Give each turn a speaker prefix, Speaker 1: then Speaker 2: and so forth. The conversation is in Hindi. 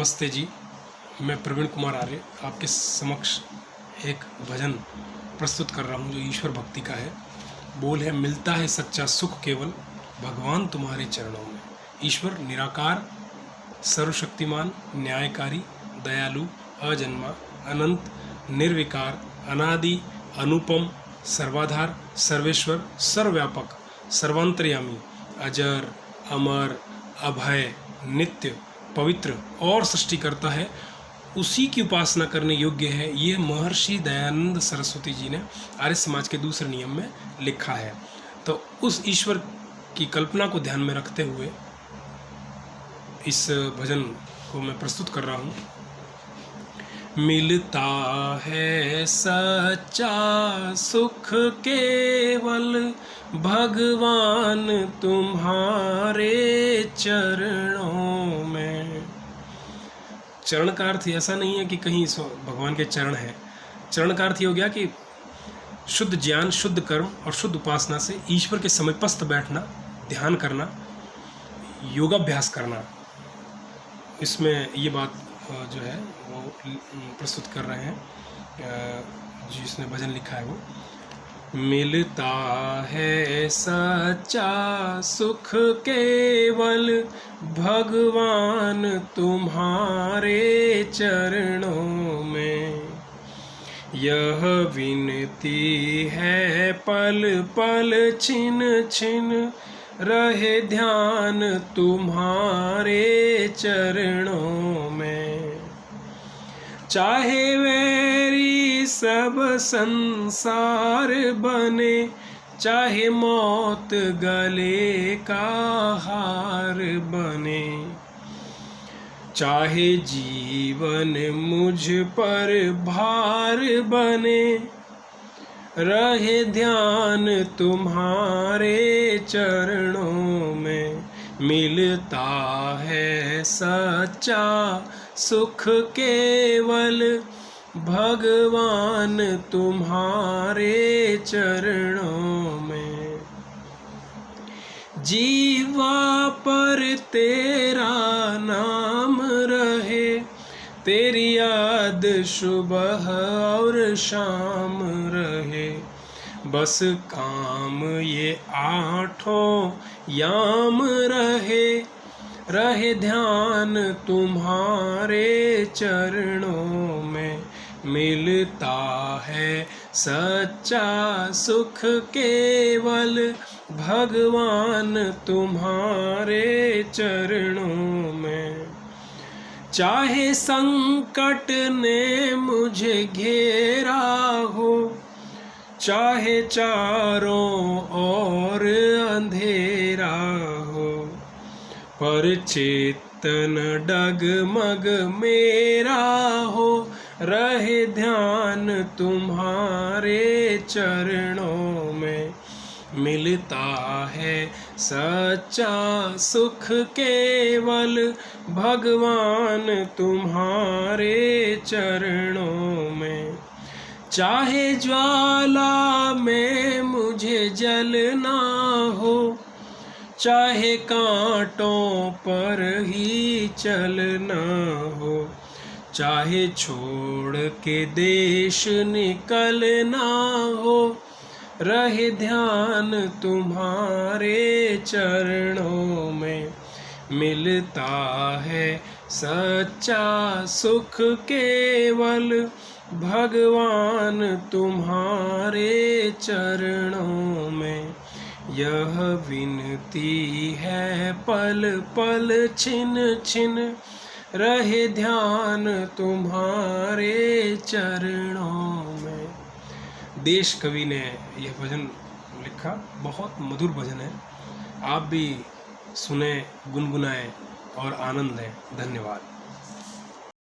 Speaker 1: नमस्ते जी, मैं प्रवीण कुमार आर्य आपके समक्ष एक भजन प्रस्तुत कर रहा हूँ जो ईश्वर भक्ति का है। बोल है, मिलता है सच्चा सुख केवल भगवान तुम्हारे चरणों में। ईश्वर निराकार, सर्वशक्तिमान, न्यायकारी, दयालु, अजन्मा, अनंत, निर्विकार, अनादि, अनुपम, सर्वाधार, सर्वेश्वर, सर्वव्यापक, सर्वांतर्यामी, अजर, अमर, अभय, नित्य, पवित्र और सृष्टिकर्ता है, उसी की उपासना करने योग्य है। ये महर्षि दयानंद सरस्वती जी ने आर्य समाज के दूसरे नियम में लिखा है। तो उस ईश्वर की कल्पना को ध्यान में रखते हुए इस भजन को मैं प्रस्तुत कर रहा हूँ। मिलता है सच्चा सुख केवल भगवान तुम्हारे चरणों में। चरण का अर्थ ऐसा नहीं है कि कहीं भगवान के चरण है। चरण का अर्थ ये हो गया कि शुद्ध ज्ञान, शुद्ध कर्म और शुद्ध उपासना से ईश्वर के समीपस्थ बैठना, ध्यान करना, योगाभ्यास करना। इसमें ये बात जो है वो प्रस्तुत कर रहे हैं जिसने भजन लिखा है वो। मिलता है सच्चा सुख केवल भगवान तुम्हारे चरणों में। यह विनती है पल पल छिन छिन रहे ध्यान तुम्हारे चरणों में। चाहे वैरी सब संसार बने, चाहे मौत गले का हार बने, चाहे जीवन मुझ पर भार बने, रहे ध्यान तुम्हारे चरणों में। मिलता है सच्चा सुख केवल भगवान तुम्हारे चरणों में। जीवा पर तेरा नाम रहे, तेरी याद सुबह और शाम रहे। बस काम ये आठों याम रहे, रहे ध्यान तुम्हारे चरणों में। मिलता है सच्चा सुख केवल भगवान तुम्हारे चरणों में। चाहे संकट ने मुझे घेरा हो, चाहे चारों ओर अंधेरा हो, पर चेतन डगमग मेरा हो, रहे ध्यान तुम्हारे चरणों में। मिलता है सच्चा सुख केवल भगवान तुम्हारे चरणों में। चाहे ज्वाला में मुझे जलना हो, चाहे कांटों पर ही चलना हो, चाहे छोड़ के देश निकलना हो, रहे ध्यान तुम्हारे चरणों में। मिलता है सच्चा सुख केवल भगवान तुम्हारे चरणों में। यह विनती है पल पल छिन छिन रहे ध्यान तुम्हारे चरणों में। देश कवि ने यह भजन लिखा, बहुत मधुर भजन है। आप भी सुने, गुनगुनाएं और आनंद लें। धन्यवाद।